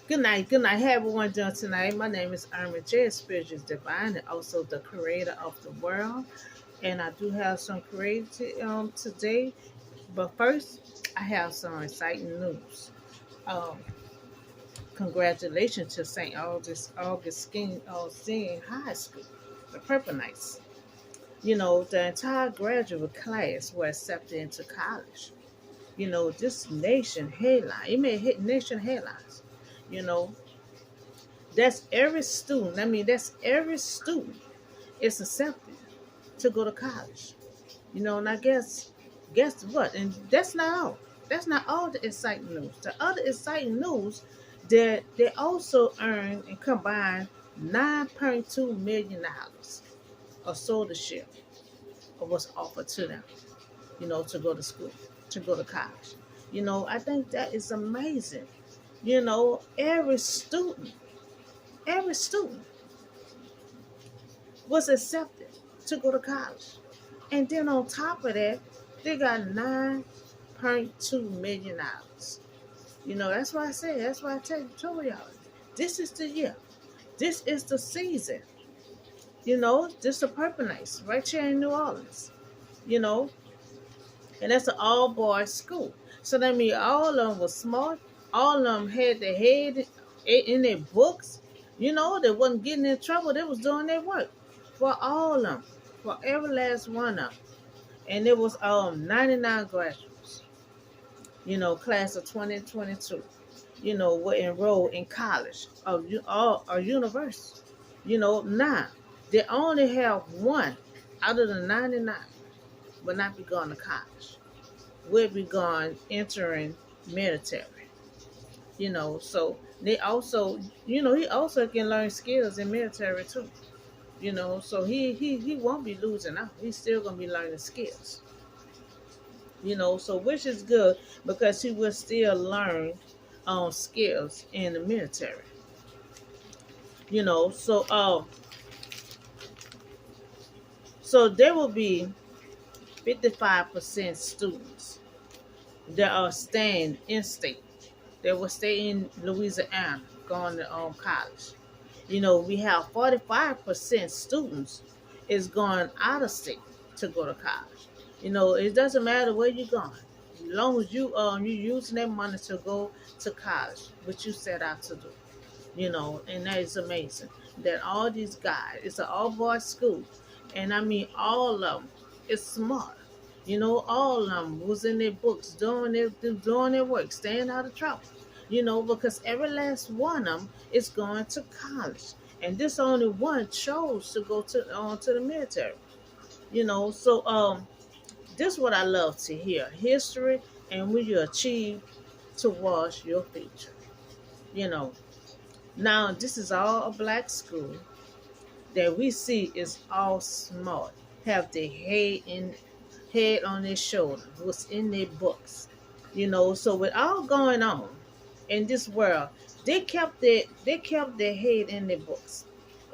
Good night. Hey everyone doing tonight. My name is Irma J. Spiritual is Divine and also the creator of the world. And I do have some creative today. But first, I have some exciting news. Um, Congratulations to St. Augustine High School, the Purple Knights. The entire graduate class were accepted into college. This nation headline, it made hit nation headlines. You know, that's every student. That's every student is accepted to go to college. And I guess what? And that's not all. That's not all the exciting news. The other exciting news that they also earned and combined $9.2 million of soldiership of what's offered to them, to go to school, to go to college. I think that is amazing. Every student was accepted to go to college. And then on top of that, they got $9.2 million. That's why I say, that's why I told y'all, this is the year. This is the season. This is the Purple Nights right here in New Orleans. You know, and that's an all boys school. So that means all of them was smart. All of them had their head in their books. They wasn't getting in trouble. They was doing their work for all of them, for every last one of them. And it was 99 graduates. Class of 2022. Were enrolled in college or university. Now they only have one out of the 99 will not be going to college. Will be going entering military. So they also, he also can learn skills in military too. So he won't be losing out. He's still gonna be learning skills. So which is good because he will still learn skills in the military. So there will be 55% students that are staying in state. They will stay in Louisiana going to college. We have 45% students is going out of state to go to college. It doesn't matter where you're going. As long as you using that money to go to college, what you set out to do. And that is amazing. That all these guys, it's an all boys school. And all of them is smart. All of them was in their books, doing their work, staying out of trouble. Because every last one of them is going to college. And this only one chose to go to the military. So this is what I love to hear. History and when you achieve towards your future. You know. Now this is all a black school that we see is all smart, have their head on their shoulder, what's in their books. So with all going on in this world, they kept their head in their books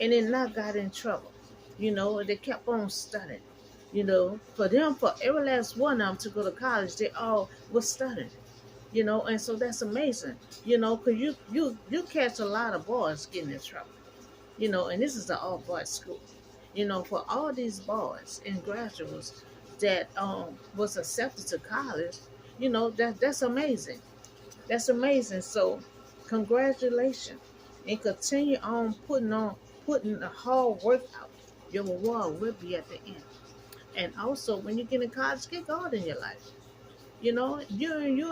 and then not got in trouble. They kept on studying. For every last one of them to go to college, they all was studying. And so that's amazing. Because you catch a lot of boys getting in trouble. And this is the all boys school. For all these boys and graduates that was accepted to college, that's amazing. That's amazing. So congratulations. And continue on putting the hard work out. Your reward will be at the end. And also when you get in college, get God in your life. You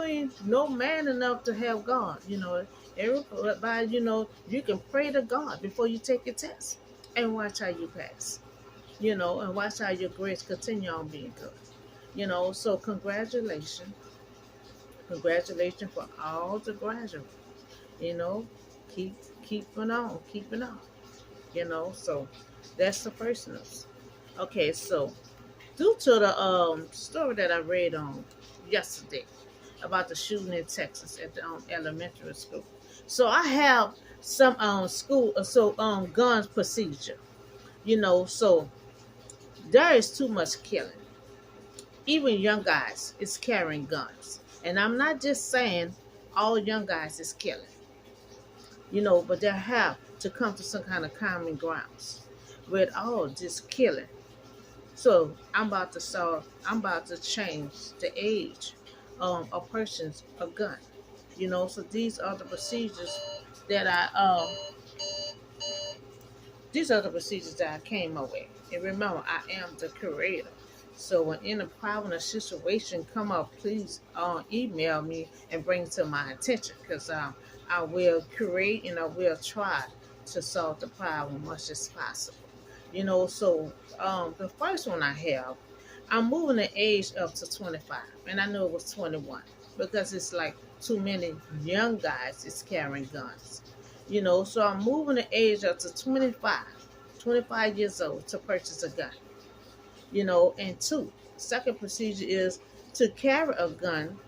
ain't no man enough to have God. Everybody, you can pray to God before you take your test and watch how you pass. And watch how your grades continue on being good. So congratulations for all the graduates. You know, keep keeping on. So that's the first news. Okay, so due to the story that I read on yesterday about the shooting in Texas at the elementary school. So I have some school guns procedure. So there is too much killing. Even young guys is carrying guns. And I'm not just saying all young guys is killing. but they have to come to some kind of common grounds with all this killing. So I'm about to change the age a person's a gun. So that I these are the procedures that I came up with. And remember, I am the curator. So when in a problem or situation come up, please email me and bring it to my attention, because I will curate and I will try to solve the problem much as possible. So the first one I have, I'm moving the age up to 25, and I know it was 21 because it's like too many young guys is carrying guns. So I'm moving the age up to 25 years old to purchase a gun. And two, second procedure is to carry a gun,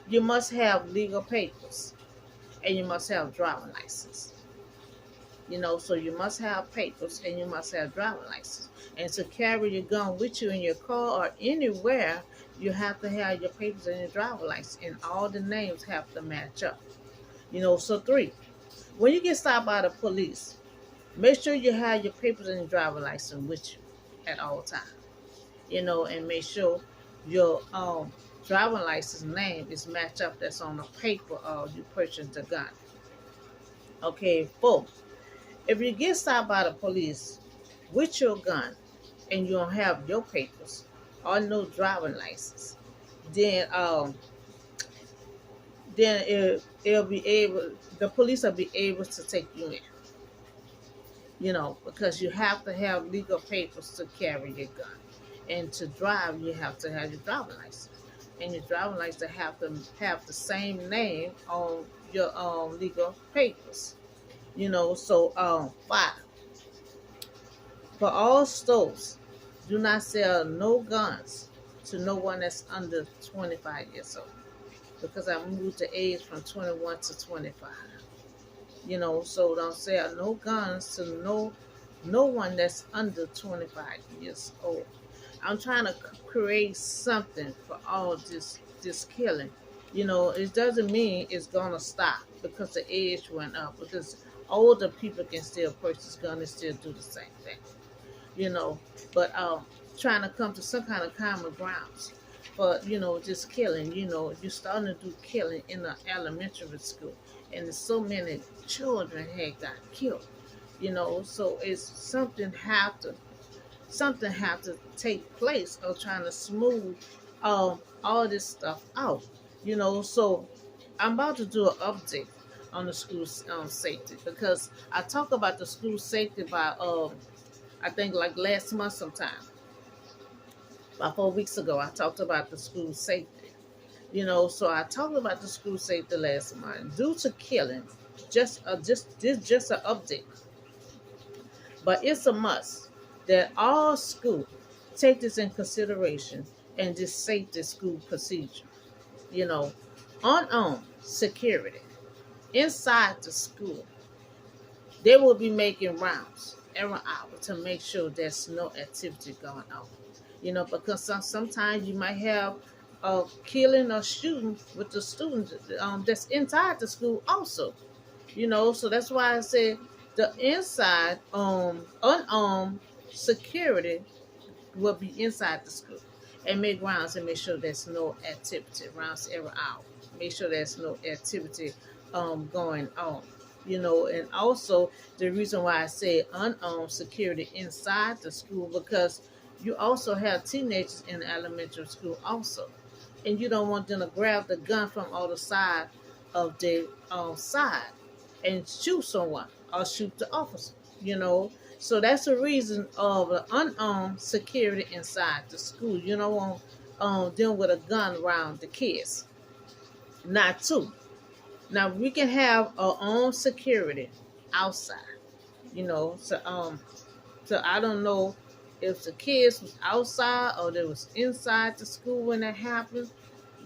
you must have legal papers and you must have driving license. So you must have papers and you must have driving license. And to carry your gun with you in your car or anywhere, you have to have your papers and your driving license, and all the names have to match up. So three, when you get stopped by the police, make sure you have your papers and your driving license with you at all times. And make sure your driving license name is matched up that's on the paper or you purchased the gun. Okay, four, if you get stopped by the police with your gun and you don't have your papers or no driving license, then it'll be able the police will be able to take you in. Because you have to have legal papers to carry your gun. And to drive, you have to have your driving license. And your driving license have to have the same name on your legal papers. So five, for all stores, do not sell no guns to no one that's under 25 years old. Because I moved the age from 21 to 25. So don't sell no guns to no one that's under 25 years old. I'm trying to create something for all this killing. It doesn't mean it's gonna stop because the age went up. Because older people can still purchase guns and still do the same thing. You know, but trying to come to some kind of common grounds for just killing. You're starting to do killing in the elementary school, and there's so many children had got killed. So it's something have to take place of trying to smooth all this stuff out. So I'm about to do an update on the school safety, because I talk about the school safety by I think like last month sometime, about 4 weeks ago. I talked about the school safety. So I talked about the school safety last month due to killing. Just an update, but it's a must that all schools take this in consideration and this safety school procedure. You know, unarmed security inside the school, they will be making rounds every hour to make sure there's no activity going on. Because sometimes you might have a killing or shooting with the students that's inside the school also. So that's why I said the inside unarmed security will be inside the school and make rounds and make sure there's no activity rounds every hour. Make sure there's no activity going on. And also the reason why I say unarmed security inside the school, because you also have teenagers in elementary school also, and you don't want them to grab the gun from all the side of the side and shoot someone or shoot the officer. So that's the reason of the unarmed security inside the school. You don't want them with a gun around the kids. Not two. Now we can have our own security outside. So I don't know if the kids was outside or they was inside the school when that happened,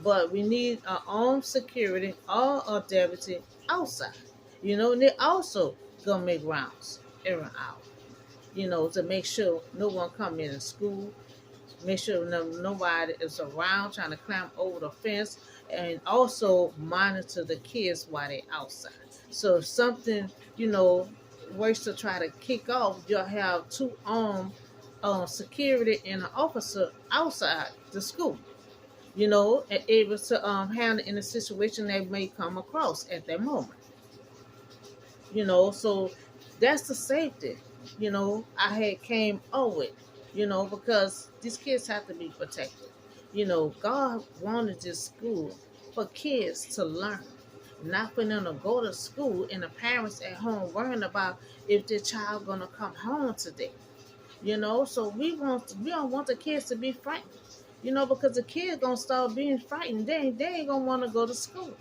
but we need our own security or a deputy outside. And they also gonna make rounds every hour. To make sure no one come in the school, make sure nobody is around trying to climb over the fence, and also monitor the kids while they're outside. So if something, you know, works to try to kick off, you'll have two armed security and an officer outside the school, you know, and able to handle in a situation they may come across at that moment, you know. So that's the safety, you know, I had came up with, you know, because these kids have to be protected. You know, God wanted this school for kids to learn, not for them to go to school and the parents at home worrying about if their child gonna come home today. You know, so we don't want the kids to be frightened. You know, because the kids gonna start being frightened, they ain't gonna want to go to school.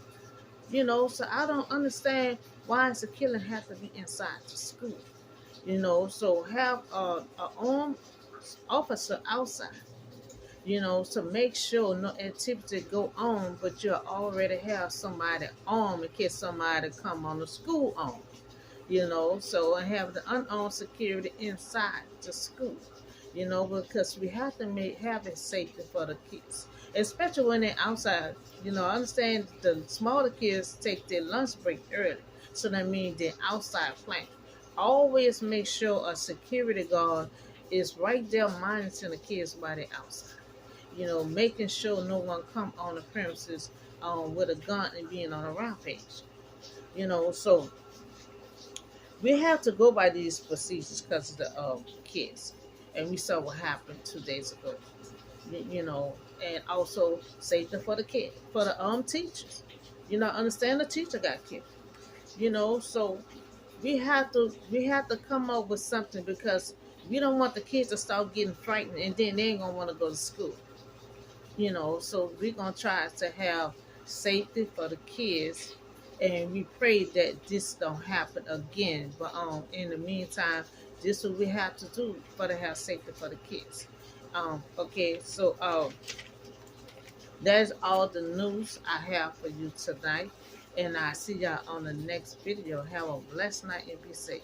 You know, so I don't understand why does the killing have to be inside the school. You know, so have a armed officer outside. You know, to make sure no activity go on, but you already have somebody armed in case somebody come on the school armed. You know, so I have the unarmed security inside the school. You know, because we have to have it safety for the kids, especially when they're outside. You know, I understand the smaller kids take their lunch break early, so that means they're outside playing. Always make sure a security guard is right there monitoring the kids while they're outside. You know, making sure no one come on the premises with a gun and being on a rampage. You know, so we have to go by these procedures because of the kids, and we saw what happened 2 days ago. You know, and also safety for the kid, for the teachers. You know, understand the teacher got killed. You know, so we have to come up with something because we don't want the kids to start getting frightened and then they ain't gonna want to go to school. You know, so we're gonna try to have safety for the kids, and we pray that this don't happen again. But in the meantime, this is what we have to do for to have safety for the kids. Okay, so that's all the news I have for you tonight, and I see y'all on the next video. Have a blessed night and be safe.